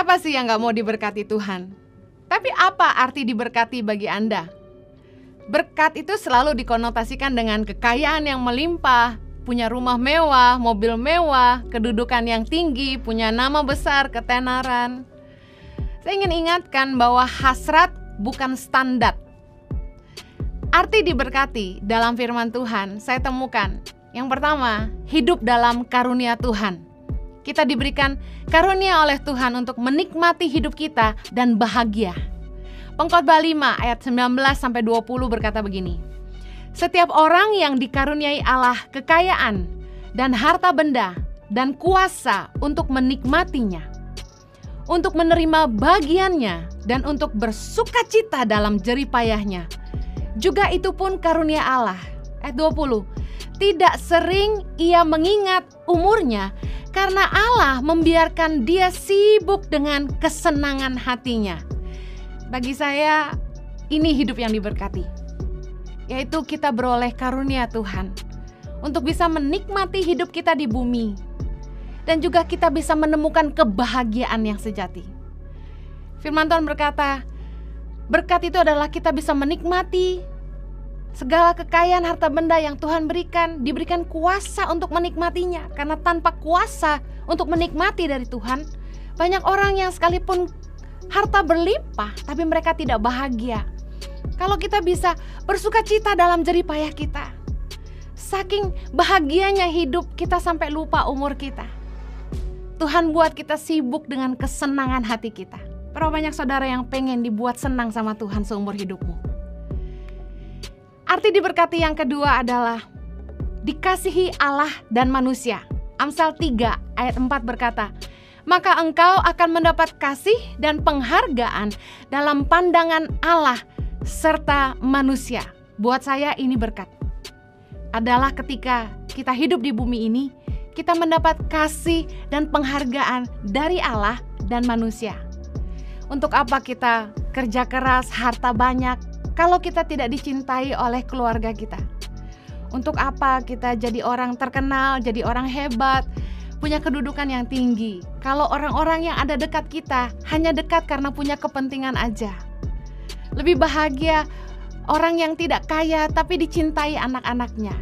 Siapa sih yang gak mau diberkati Tuhan? Tapi apa arti diberkati bagi Anda? Berkat itu selalu dikonotasikan dengan kekayaan yang melimpah, punya rumah mewah, mobil mewah, kedudukan yang tinggi, punya nama besar, ketenaran. Saya ingin ingatkan bahwa hasrat bukan standar. Arti diberkati dalam firman Tuhan saya temukan. Yang pertama, hidup dalam karunia Tuhan. Kita diberikan karunia oleh Tuhan untuk menikmati hidup kita dan bahagia. Pengkhotbah 5 ayat 19-20 berkata begini. Setiap orang yang dikaruniai Allah kekayaan dan harta benda dan kuasa untuk menikmatinya, untuk menerima bagiannya dan untuk bersukacita dalam jerih payahnya, juga itu pun karunia Allah. Ayat 20. Tidak sering ia mengingat umurnya karena Allah membiarkan dia sibuk dengan kesenangan hatinya. Bagi saya ini hidup yang diberkati, yaitu kita beroleh karunia Tuhan untuk bisa menikmati hidup kita di bumi, dan juga kita bisa menemukan kebahagiaan yang sejati. Firman Tuhan berkata, berkat itu adalah kita bisa menikmati segala kekayaan harta benda yang Tuhan berikan, diberikan kuasa untuk menikmatinya. Karena tanpa kuasa untuk menikmati dari Tuhan, banyak orang yang sekalipun harta berlimpah, tapi mereka tidak bahagia. Kalau kita bisa bersukacita dalam jerih payah kita, saking bahagianya hidup kita sampai lupa umur kita. Tuhan buat kita sibuk dengan kesenangan hati kita. Berapa banyak saudara yang pengen dibuat senang sama Tuhan seumur hidupmu? Arti diberkati yang kedua adalah dikasihi Allah dan manusia. Amsal 3 ayat 4 berkata, maka engkau akan mendapat kasih dan penghargaan dalam pandangan Allah serta manusia. Buat saya ini berkat. Adalah ketika kita hidup di bumi ini, kita mendapat kasih dan penghargaan dari Allah dan manusia. Untuk apa kita kerja keras, harta banyak, kalau kita tidak dicintai oleh keluarga kita? Untuk apa kita jadi orang terkenal, jadi orang hebat, punya kedudukan yang tinggi, kalau orang-orang yang ada dekat kita hanya dekat karena punya kepentingan aja? Lebih bahagia orang yang tidak kaya tapi dicintai anak-anaknya.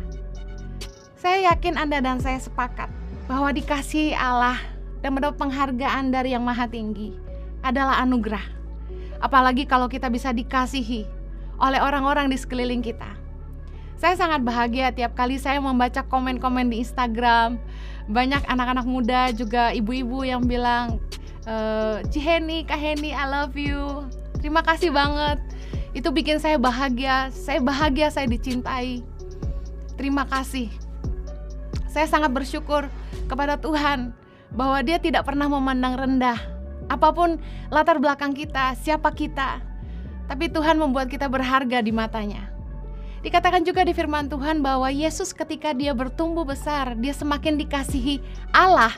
Saya yakin Anda dan saya sepakat bahwa dikasihi Allah dan mendapat penghargaan dari Yang Maha Tinggi adalah anugerah. Apalagi kalau kita bisa dikasihi oleh orang-orang di sekeliling kita. Saya sangat bahagia tiap kali saya membaca komen-komen di Instagram. Banyak anak-anak muda, juga ibu-ibu yang bilang, Ciheni, Kak Heni, I love you. Terima kasih banget. Itu bikin saya bahagia. Saya bahagia saya dicintai. Terima kasih. Saya sangat bersyukur kepada Tuhan bahwa Dia tidak pernah memandang rendah apapun latar belakang kita, siapa kita. Tapi Tuhan membuat kita berharga di matanya. Dikatakan juga di firman Tuhan bahwa Yesus ketika dia bertumbuh besar, dia semakin dikasihi Allah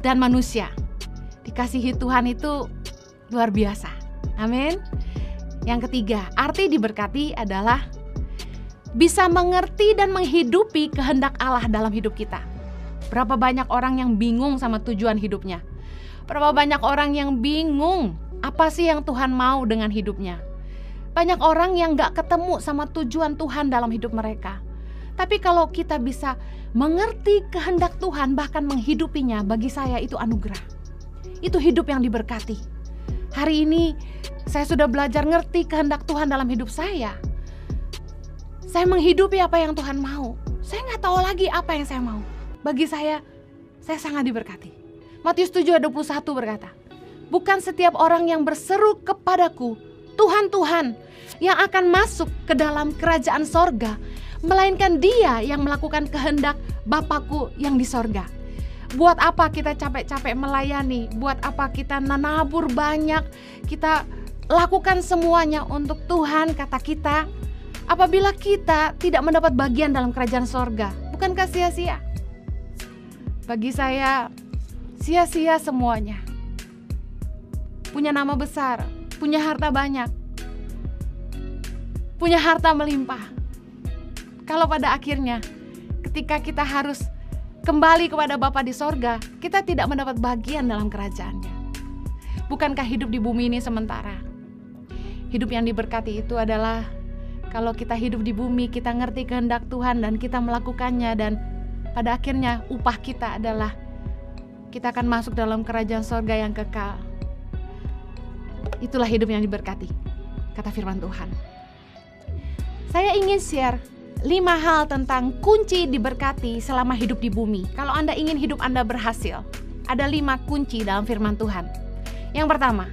dan manusia. Dikasihi Tuhan itu luar biasa. Amin. Yang ketiga, arti diberkati adalah bisa mengerti dan menghidupi kehendak Allah dalam hidup kita. Berapa banyak orang yang bingung sama tujuan hidupnya? Berapa banyak orang yang bingung apa sih yang Tuhan mau dengan hidupnya? Banyak orang yang gak ketemu sama tujuan Tuhan dalam hidup mereka. Tapi kalau kita bisa mengerti kehendak Tuhan, bahkan menghidupinya, bagi saya itu anugerah. Itu hidup yang diberkati. Hari ini saya sudah belajar ngerti kehendak Tuhan dalam hidup saya. Saya menghidupi apa yang Tuhan mau. Saya gak tahu lagi apa yang saya mau. Bagi saya sangat diberkati. Matius 7:21 berkata, bukan setiap orang yang berseru kepadaku, Tuhan, Tuhan, yang akan masuk ke dalam kerajaan sorga, melainkan dia yang melakukan kehendak Bapakku yang di sorga. Buat apa kita capek-capek melayani? Buat apa kita menabur banyak? Kita lakukan semuanya untuk Tuhan, kata kita, apabila kita tidak mendapat bagian dalam kerajaan sorga. Bukankah sia-sia? Bagi saya, sia-sia semuanya. Punya nama besar, punya harta banyak, punya harta melimpah. Kalau pada akhirnya ketika kita harus kembali kepada Bapa di sorga, kita tidak mendapat bagian dalam kerajaannya. Bukankah hidup di bumi ini sementara? Hidup yang diberkati itu adalah kalau kita hidup di bumi, kita ngerti kehendak Tuhan dan kita melakukannya, dan pada akhirnya upah kita adalah kita akan masuk dalam kerajaan sorga yang kekal. Itulah hidup yang diberkati, kata firman Tuhan. Saya ingin share 5 hal tentang kunci diberkati selama hidup di bumi. Kalau Anda ingin hidup Anda berhasil, ada 5 kunci dalam firman Tuhan. Yang pertama,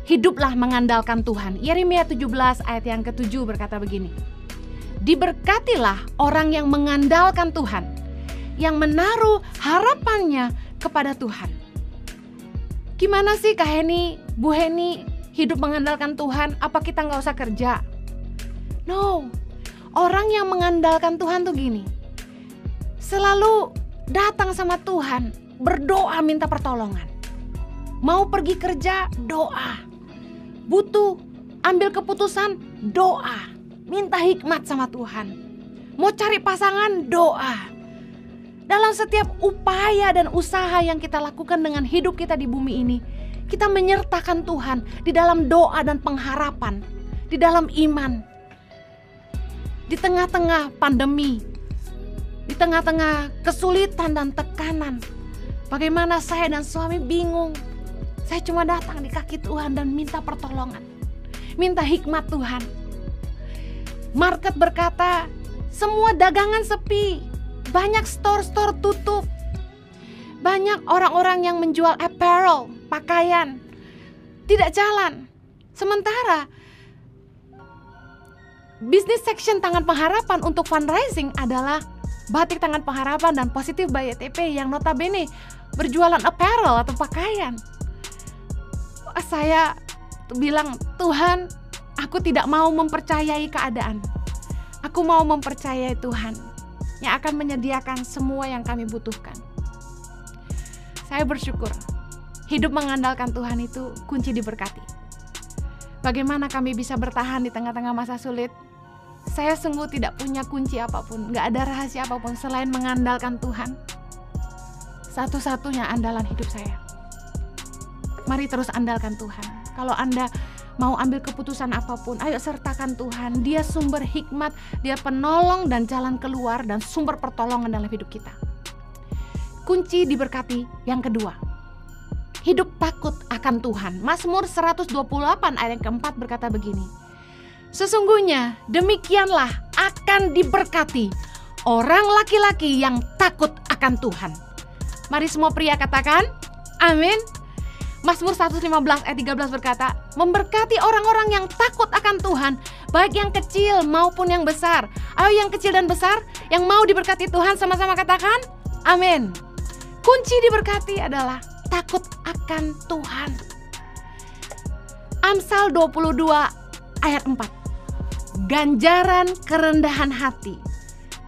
hiduplah mengandalkan Tuhan. Yeremia 17 ayat yang ke-7 berkata begini. Diberkatilah orang yang mengandalkan Tuhan, yang menaruh harapannya kepada Tuhan. Gimana sih Kak Heni, Bu Heni hidup mengandalkan Tuhan? Apa kita gak usah kerja? No, orang yang mengandalkan Tuhan tuh gini, selalu datang sama Tuhan, berdoa minta pertolongan. Mau pergi kerja, doa. Butuh ambil keputusan, doa. Minta hikmat sama Tuhan. Mau cari pasangan, doa. Dalam setiap upaya dan usaha yang kita lakukan dengan hidup kita di bumi ini, kita menyertakan Tuhan di dalam doa dan pengharapan, di dalam iman. Di tengah-tengah pandemi, di tengah-tengah kesulitan dan tekanan, bagaimana saya dan suami bingung. Saya cuma datang di kaki Tuhan dan minta pertolongan, minta hikmat Tuhan. Market berkata, semua dagangan sepi, banyak store-store tutup, banyak orang-orang yang menjual apparel, pakaian, tidak jalan. Sementara bisnis section Tangan Pengharapan untuk fundraising adalah Batik Tangan Pengharapan dan Positif by ETP yang notabene berjualan apparel atau pakaian. Saya bilang, Tuhan, aku tidak mau mempercayai keadaan. Aku mau mempercayai Tuhan yang akan menyediakan semua yang kami butuhkan. Saya bersyukur hidup mengandalkan Tuhan itu kunci diberkati. Bagaimana kami bisa bertahan di tengah-tengah masa sulit? Saya sungguh tidak punya kunci apapun, gak ada rahasia apapun selain mengandalkan Tuhan. Satu-satunya andalan hidup saya. Mari terus andalkan Tuhan. Kalau Anda mau ambil keputusan apapun, ayo sertakan Tuhan. Dia sumber hikmat, Dia penolong dan jalan keluar dan sumber pertolongan dalam hidup kita. Kunci diberkati yang kedua, hidup takut akan Tuhan. Mazmur 128 ayat yang keempat berkata begini. Sesungguhnya demikianlah akan diberkati orang laki-laki yang takut akan Tuhan. Mari semua pria katakan, amin. Mazmur 115 ayat 13 berkata, memberkati orang-orang yang takut akan Tuhan, baik yang kecil maupun yang besar. Ayo yang kecil dan besar, yang mau diberkati Tuhan sama-sama katakan, amin. Kunci diberkati adalah takut akan Tuhan. Amsal 22 ayat 4. Ganjaran kerendahan hati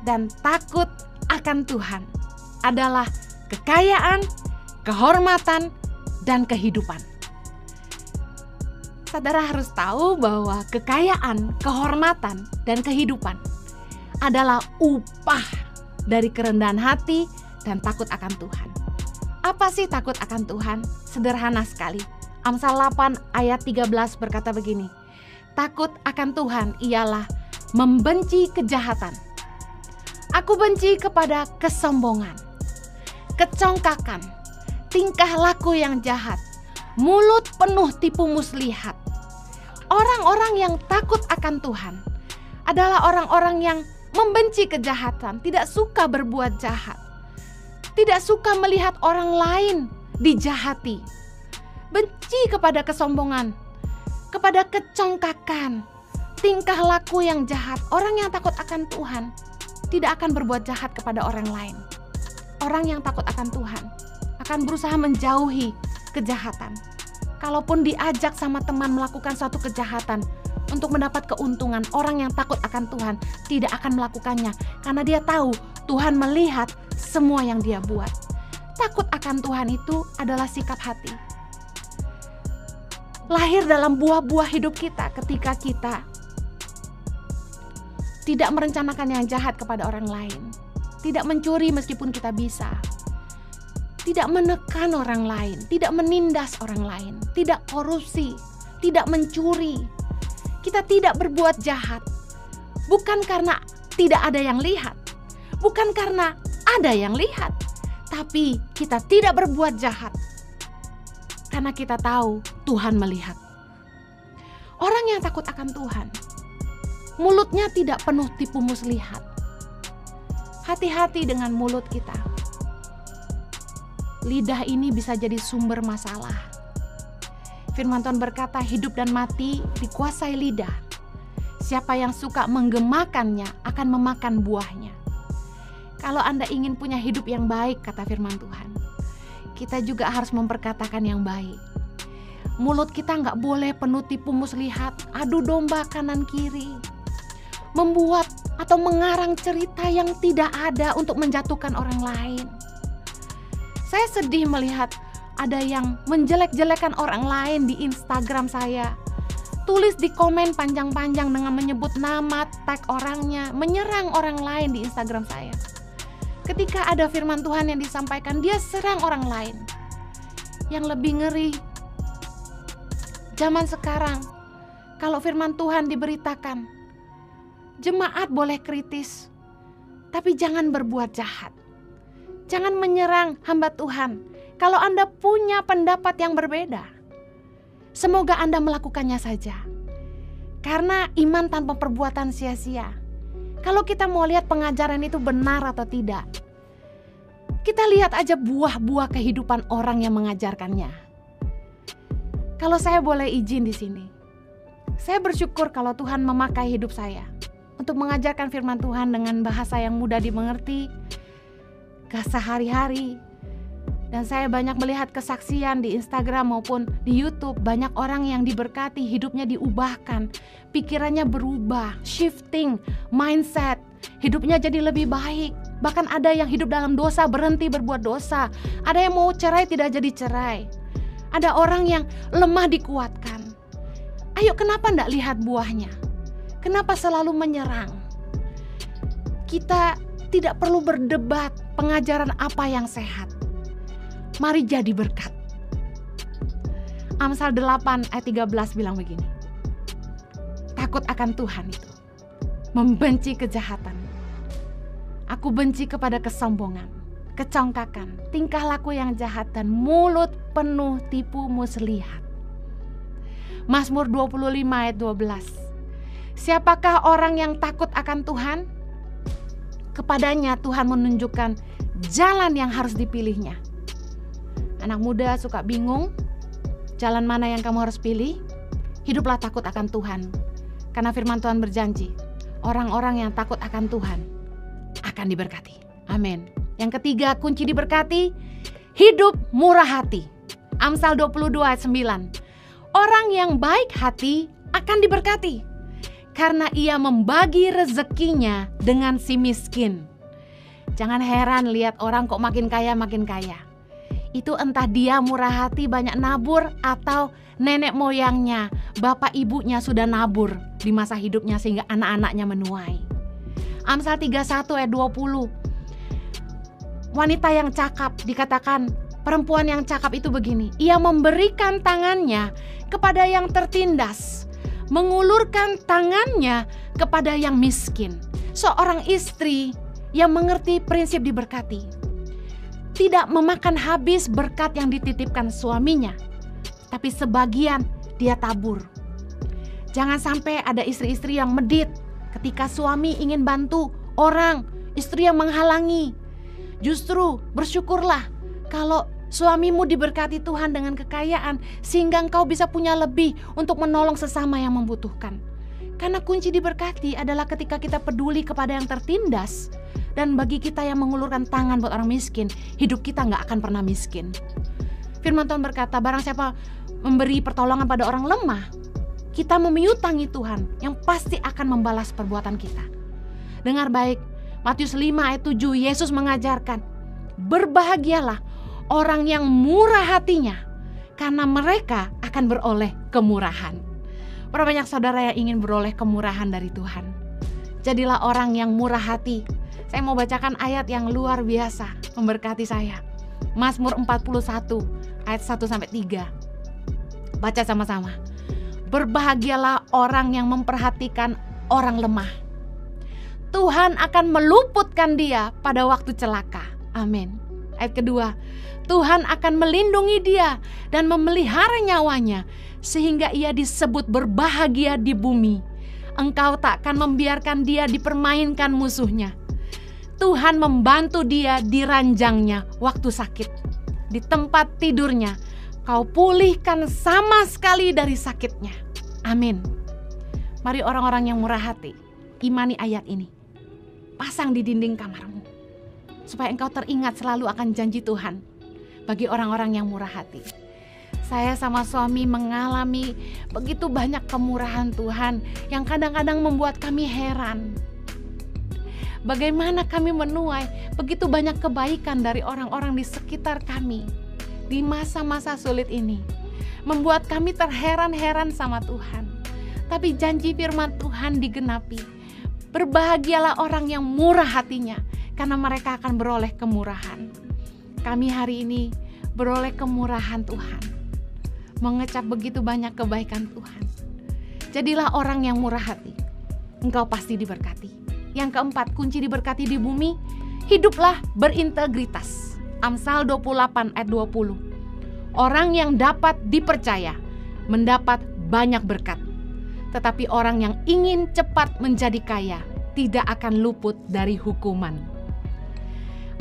dan takut akan Tuhan adalah kekayaan, kehormatan, dan kehidupan. Saudara harus tahu bahwa kekayaan, kehormatan, dan kehidupan adalah upah dari kerendahan hati dan takut akan Tuhan. Apa sih takut akan Tuhan? Sederhana sekali. Amsal 8 ayat 13 berkata begini. Takut akan Tuhan ialah membenci kejahatan. Aku benci kepada kesombongan, kecongkakan, tingkah laku yang jahat, mulut penuh tipu muslihat. Orang-orang yang takut akan Tuhan adalah orang-orang yang membenci kejahatan, tidak suka berbuat jahat, tidak suka melihat orang lain dijahati, benci kepada kesombongan, kepada kecongkakan, tingkah laku yang jahat. Orang yang takut akan Tuhan tidak akan berbuat jahat kepada orang lain. Orang yang takut akan Tuhan akan berusaha menjauhi kejahatan. Kalaupun diajak sama teman melakukan suatu kejahatan untuk mendapat keuntungan, orang yang takut akan Tuhan tidak akan melakukannya karena dia tahu Tuhan melihat semua yang dia buat. Takut akan Tuhan itu adalah sikap hati. Lahir dalam buah-buah hidup kita ketika kita tidak merencanakan yang jahat kepada orang lain, tidak mencuri meskipun kita bisa, tidak menekan orang lain, tidak menindas orang lain, tidak korupsi, tidak mencuri. Kita tidak berbuat jahat, bukan karena tidak ada yang lihat, bukan karena ada yang lihat, tapi kita tidak berbuat jahat karena kita tahu Tuhan melihat. Orang yang takut akan Tuhan, mulutnya tidak penuh tipu muslihat. Hati-hati dengan mulut kita. Lidah ini bisa jadi sumber masalah. Firman Tuhan berkata, hidup dan mati dikuasai lidah. Siapa yang suka menggemakannya akan memakan buahnya. Kalau Anda ingin punya hidup yang baik, kata firman Tuhan, kita juga harus memperkatakan yang baik. Mulut kita nggak boleh penuh tipu muslihat, adu domba kanan kiri, membuat atau mengarang cerita yang tidak ada untuk menjatuhkan orang lain. Saya sedih melihat ada yang menjelek-jelekan orang lain di Instagram saya. Tulis di komen panjang-panjang dengan menyebut nama, tag orangnya, menyerang orang lain di Instagram saya. Ketika ada firman Tuhan yang disampaikan, dia serang orang lain. Yang lebih ngeri, zaman sekarang, kalau firman Tuhan diberitakan, jemaat boleh kritis, tapi jangan berbuat jahat. Jangan menyerang hamba Tuhan. Kalau Anda punya pendapat yang berbeda, semoga Anda melakukannya saja. Karena iman tanpa perbuatan sia-sia. Kalau kita mau lihat pengajaran itu benar atau tidak, kita lihat aja buah-buah kehidupan orang yang mengajarkannya. Kalau saya boleh izin di sini, saya bersyukur kalau Tuhan memakai hidup saya untuk mengajarkan firman Tuhan dengan bahasa yang mudah dimengerti, sehari-hari. Dan saya banyak melihat kesaksian di Instagram maupun di YouTube, banyak orang yang diberkati, hidupnya diubahkan, pikirannya berubah, shifting mindset, hidupnya jadi lebih baik. Bahkan ada yang hidup dalam dosa berhenti berbuat dosa, ada yang mau cerai tidak jadi cerai, ada orang yang lemah dikuatkan. Ayo, kenapa enggak lihat buahnya? Kenapa selalu menyerang? Kita tidak perlu berdebat pengajaran apa yang sehat. Mari jadi berkat. Amsal 8 ayat 13 bilang begini. Takut akan Tuhan itu membenci kejahatan. Aku benci kepada kesombongan, kecongkakan, tingkah laku yang jahat, dan mulut penuh tipu muslihat. Mazmur 25 ayat 12. Siapakah orang yang takut akan Tuhan? Kepadanya Tuhan menunjukkan jalan yang harus dipilihnya. Anak muda suka bingung, jalan mana yang kamu harus pilih? Hiduplah takut akan Tuhan. Karena firman Tuhan berjanji, orang-orang yang takut akan Tuhan akan diberkati. Amin. Yang ketiga, kunci diberkati, hidup murah hati. Amsal 22 ayat 9. Orang yang baik hati akan diberkati, karena ia membagi rezekinya dengan si miskin. Jangan heran lihat orang kok makin kaya. Itu entah dia murah hati banyak nabur, atau nenek moyangnya, bapak ibunya sudah nabur di masa hidupnya sehingga anak-anaknya menuai. Amsal 31 ayat 20. Wanita yang cakap dikatakan, perempuan yang cakap itu begini, ia memberikan tangannya kepada yang tertindas, mengulurkan tangannya kepada yang miskin. Seorang istri yang mengerti prinsip diberkati, tidak memakan habis berkat yang dititipkan suaminya, tapi sebagian dia tabur. Jangan sampai ada istri-istri yang medit ketika suami ingin bantu orang, istri yang menghalangi. Justru bersyukurlah kalau suamimu diberkati Tuhan dengan kekayaan, sehingga engkau bisa punya lebih untuk menolong sesama yang membutuhkan. Karena kunci diberkati adalah ketika kita peduli kepada yang tertindas. Dan bagi kita yang mengulurkan tangan buat orang miskin, hidup kita gak akan pernah miskin. Firman Tuhan berkata, barang siapa memberi pertolongan pada orang lemah, kita memiutangi Tuhan yang pasti akan membalas perbuatan kita. Dengar baik, Matius 5 ayat 7, Yesus mengajarkan, berbahagialah orang yang murah hatinya, karena mereka akan beroleh kemurahan. Berapa banyak saudara yang ingin beroleh kemurahan dari Tuhan? Jadilah orang yang murah hati. Saya mau bacakan ayat yang luar biasa memberkati saya. Mazmur 41 ayat 1-3. Baca sama-sama. Berbahagialah orang yang memperhatikan orang lemah. Tuhan akan meluputkan dia pada waktu celaka. Amin. Ayat kedua, Tuhan akan melindungi dia dan memelihara nyawanya sehingga ia disebut berbahagia di bumi. Engkau tak akan membiarkan dia dipermainkan musuhnya. Tuhan membantu dia di ranjangnya waktu sakit. Di tempat tidurnya kau pulihkan sama sekali dari sakitnya. Amin. Mari orang-orang yang murah hati, imani ayat ini. Pasang di dinding kamarmu, supaya engkau teringat selalu akan janji Tuhan bagi orang-orang yang murah hati. Saya sama suami mengalami begitu banyak kemurahan Tuhan yang kadang-kadang membuat kami heran. Bagaimana kami menuai begitu banyak kebaikan dari orang-orang di sekitar kami di masa-masa sulit ini. Membuat kami terheran-heran sama Tuhan. Tapi janji firman Tuhan digenapi. Berbahagialah orang yang murah hatinya, karena mereka akan beroleh kemurahan. Kami hari ini beroleh kemurahan Tuhan. Mengecap begitu banyak kebaikan Tuhan. Jadilah orang yang murah hati. Engkau pasti diberkati. Yang keempat, kunci diberkati di bumi, hiduplah berintegritas. Amsal 28 ayat 20. Orang yang dapat dipercaya mendapat banyak berkat. Tetapi orang yang ingin cepat menjadi kaya tidak akan luput dari hukuman.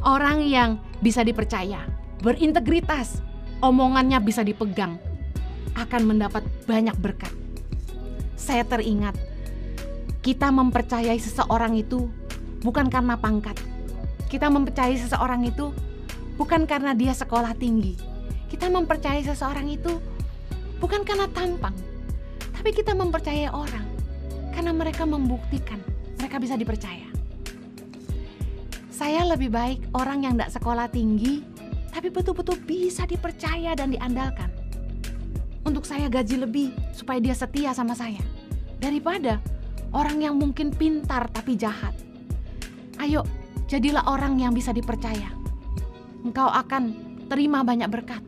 Orang yang bisa dipercaya, berintegritas, omongannya bisa dipegang, akan mendapat banyak berkat. Saya teringat, kita mempercayai seseorang itu bukan karena pangkat. Kita mempercayai seseorang itu bukan karena dia sekolah tinggi. Kita mempercayai seseorang itu bukan karena tampang. Tapi kita mempercayai orang karena mereka membuktikan mereka bisa dipercaya. Saya lebih baik orang yang tidak sekolah tinggi tapi betul-betul bisa dipercaya dan diandalkan. Untuk saya gaji lebih supaya dia setia sama saya, daripada orang yang mungkin pintar tapi jahat. Ayo, jadilah orang yang bisa dipercaya. Engkau akan terima banyak berkat.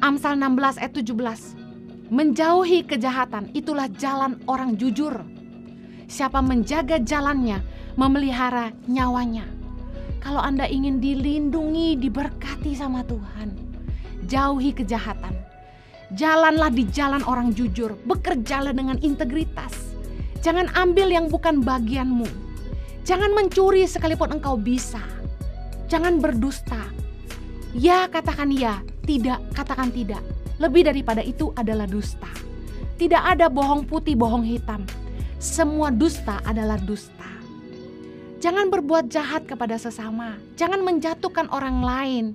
Amsal 16 ayat 17. Menjauhi kejahatan itulah jalan orang jujur. Siapa menjaga jalannya memelihara nyawanya. Kalau Anda ingin dilindungi, diberkati sama Tuhan, jauhi kejahatan. Jalanlah di jalan orang jujur. Bekerjalah dengan integritas. Jangan ambil yang bukan bagianmu. Jangan mencuri sekalipun engkau bisa. Jangan berdusta. Ya katakan ya, tidak katakan tidak. Lebih daripada itu adalah dusta. Tidak ada bohong putih, bohong hitam. Semua dusta adalah dusta. Jangan berbuat jahat kepada sesama. Jangan menjatuhkan orang lain.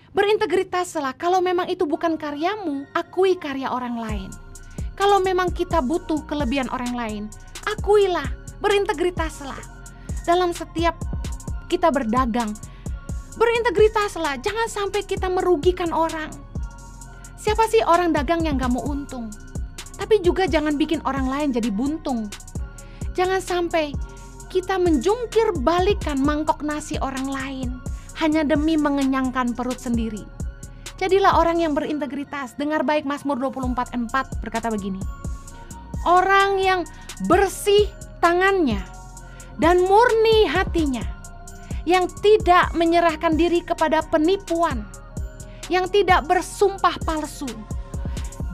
Berintegritaslah. Kalau memang itu bukan karyamu, akui karya orang lain. Kalau memang kita butuh kelebihan orang lain, akuilah. Berintegritaslah. Dalam setiap kita berdagang, berintegritaslah. Jangan sampai kita merugikan orang. Siapa sih orang dagang yang gak mau untung? Tapi juga jangan bikin orang lain jadi buntung. Jangan sampai kita menjungkir balikan mangkok nasi orang lain hanya demi mengenyangkan perut sendiri. Jadilah orang yang berintegritas. Dengar baik, Mazmur 24:4 berkata begini. Orang yang bersih tangannya dan murni hatinya, yang tidak menyerahkan diri kepada penipuan, yang tidak bersumpah palsu,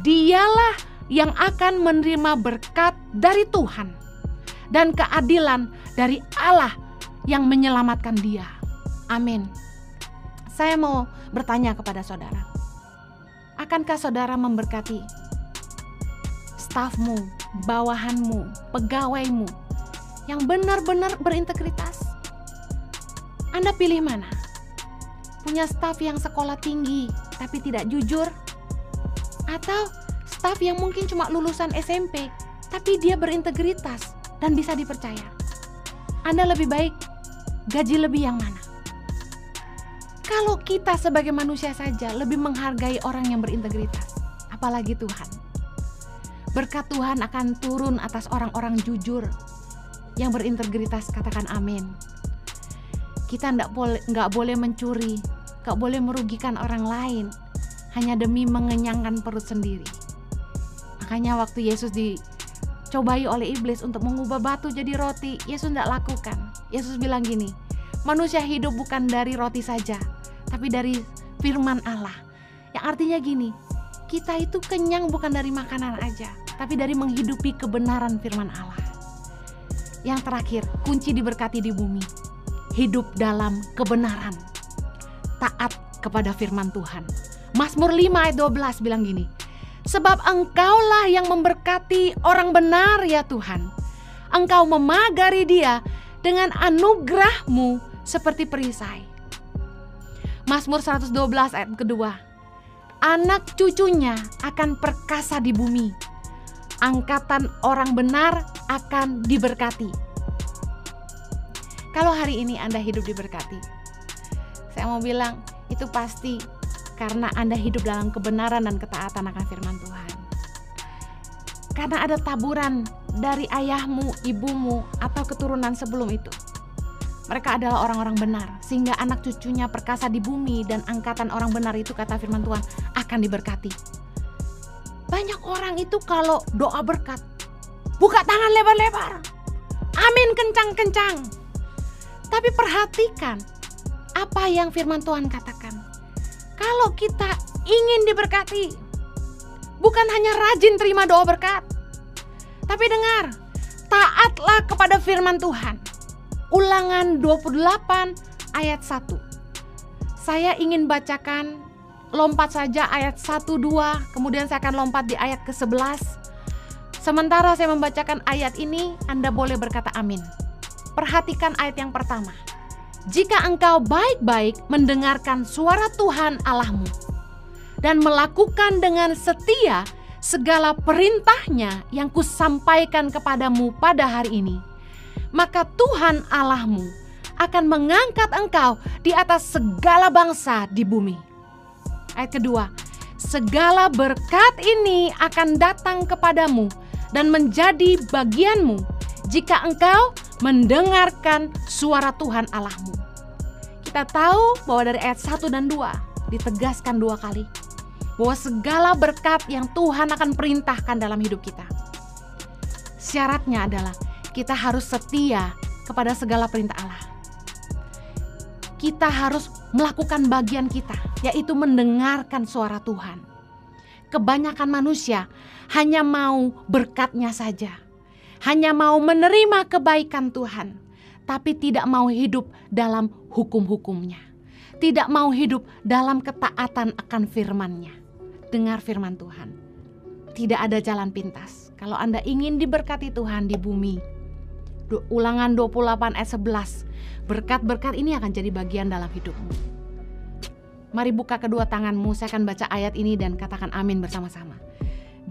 dialah yang akan menerima berkat dari Tuhan dan keadilan dari Allah yang menyelamatkan dia. Amin. Saya mau bertanya kepada saudara, akankah saudara memberkati stafmu, bawahanmu, pegawaimu yang benar-benar berintegritas? Anda pilih mana? Punya staf yang sekolah tinggi tapi tidak jujur? Atau staf yang mungkin cuma lulusan SMP tapi dia berintegritas dan bisa dipercaya? Anda lebih baik gaji lebih yang mana? Kalau kita sebagai manusia saja lebih menghargai orang yang berintegritas, apalagi Tuhan. Berkat Tuhan akan turun atas orang-orang jujur yang berintegritas, katakan amin. Kita nggak boleh mencuri, gak boleh merugikan orang lain hanya demi mengenyangkan perut sendiri. Makanya waktu Yesus dicobai oleh iblis untuk mengubah batu jadi roti, Yesus tidak lakukan. Yesus bilang gini, manusia hidup bukan dari roti saja, tapi dari firman Allah. Yang artinya gini, kita itu kenyang bukan dari makanan aja, tapi dari menghidupi kebenaran firman Allah. Yang terakhir, kunci diberkati di bumi, hidup dalam kebenaran, taat kepada firman Tuhan. Mazmur 5 ayat 12 bilang gini, sebab Engkaulah yang memberkati orang benar ya Tuhan. Engkau memagari dia dengan anugerah-Mu seperti perisai. Mazmur 112 ayat kedua, anak cucunya akan perkasa di bumi. Angkatan orang benar akan diberkati. Kalau hari ini Anda hidup diberkati, saya mau bilang itu pasti karena Anda hidup dalam kebenaran dan ketaatan akan firman Tuhan. Karena ada taburan dari ayahmu, ibumu, atau keturunan sebelum itu. Mereka adalah orang-orang benar, sehingga anak cucunya perkasa di bumi, dan angkatan orang benar itu, kata firman Tuhan, akan diberkati. Banyak orang itu kalau doa berkat, buka tangan lebar-lebar, amin kencang-kencang. Tapi perhatikan apa yang firman Tuhan katakan. Kalau kita ingin diberkati, bukan hanya rajin terima doa berkat, tapi dengar, taatlah kepada firman Tuhan. Ulangan 28 ayat 1. Saya ingin bacakan, lompat saja ayat 1, 2, kemudian saya akan lompat di ayat ke-11. Sementara saya membacakan ayat ini, Anda boleh berkata amin. Perhatikan ayat yang pertama. Jika engkau baik-baik mendengarkan suara Tuhan Allahmu dan melakukan dengan setia segala perintahnya yang kusampaikan kepadamu pada hari ini, maka Tuhan Allahmu akan mengangkat engkau di atas segala bangsa di bumi. Ayat kedua, segala berkat ini akan datang kepadamu dan menjadi bagianmu jika engkau mendengarkan suara Tuhan Allahmu. Kita tahu bahwa dari ayat 1 dan 2 ditegaskan 2 kali bahwa segala berkat yang Tuhan akan perintahkan dalam hidup kita, syaratnya adalah kita harus setia kepada segala perintah Allah. Kita harus melakukan bagian kita, yaitu mendengarkan suara Tuhan. Kebanyakan manusia hanya mau berkatnya saja, hanya mau menerima kebaikan Tuhan, tapi tidak mau hidup dalam hukum-hukumnya, tidak mau hidup dalam ketaatan akan firman-Nya. Dengar firman Tuhan, tidak ada jalan pintas. Kalau Anda ingin diberkati Tuhan di bumi, Ulangan 28 ayat 11, berkat-berkat ini akan jadi bagian dalam hidupmu. Mari buka kedua tanganmu, saya akan baca ayat ini dan katakan amin bersama-sama.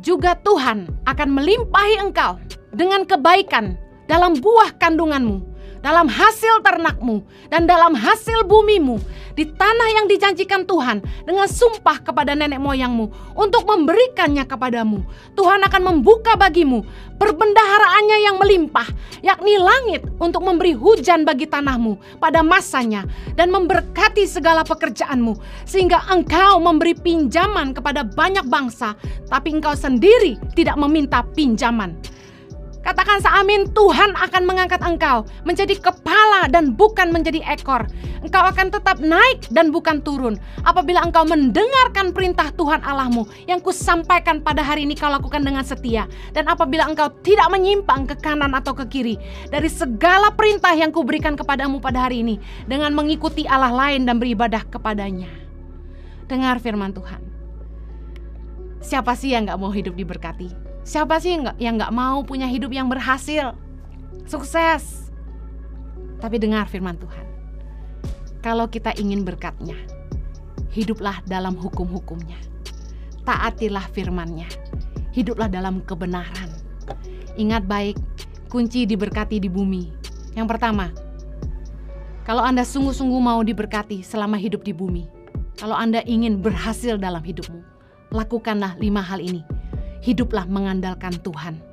Juga Tuhan akan melimpahi engkau dengan kebaikan dalam buah kandunganmu, dalam hasil ternakmu, dan dalam hasil bumimu, di tanah yang dijanjikan Tuhan dengan sumpah kepada nenek moyangmu untuk memberikannya kepadamu. Tuhan akan membuka bagimu perbendaharaannya yang melimpah, yakni langit, untuk memberi hujan bagi tanahmu pada masanya dan memberkati segala pekerjaanmu, sehingga engkau memberi pinjaman kepada banyak bangsa, tapi engkau sendiri tidak meminta pinjaman. Katakan seamin, Tuhan akan mengangkat engkau menjadi kepala dan bukan menjadi ekor. Engkau akan tetap naik dan bukan turun. Apabila engkau mendengarkan perintah Tuhan Allahmu yang kusampaikan pada hari ini, kau lakukan dengan setia. Dan apabila engkau tidak menyimpang ke kanan atau ke kiri dari segala perintah yang kuberikan kepadamu pada hari ini, dengan mengikuti Allah lain dan beribadah kepadanya. Dengar firman Tuhan. Siapa sih yang gak mau hidup diberkati? Siapa sih yang gak mau punya hidup yang berhasil, sukses? Tapi dengar firman Tuhan. Kalau kita ingin berkat-Nya, hiduplah dalam hukum-hukum-Nya. Taatilah firman-Nya. Hiduplah dalam kebenaran. Ingat baik, kunci diberkati di bumi. Yang pertama, kalau Anda sungguh-sungguh mau diberkati selama hidup di bumi, kalau Anda ingin berhasil dalam hidupmu, lakukanlah 5 hal ini. Hiduplah mengandalkan Tuhan.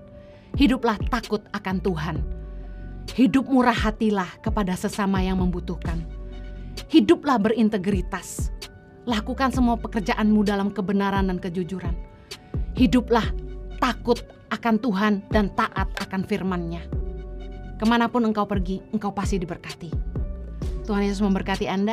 Hiduplah takut akan Tuhan. Hidup murah hatilah kepada sesama yang membutuhkan. Hiduplah berintegritas. Lakukan semua pekerjaanmu dalam kebenaran dan kejujuran. Hiduplah takut akan Tuhan dan taat akan firman-Nya. Kemanapun engkau pergi, engkau pasti diberkati. Tuhan Yesus memberkati Anda.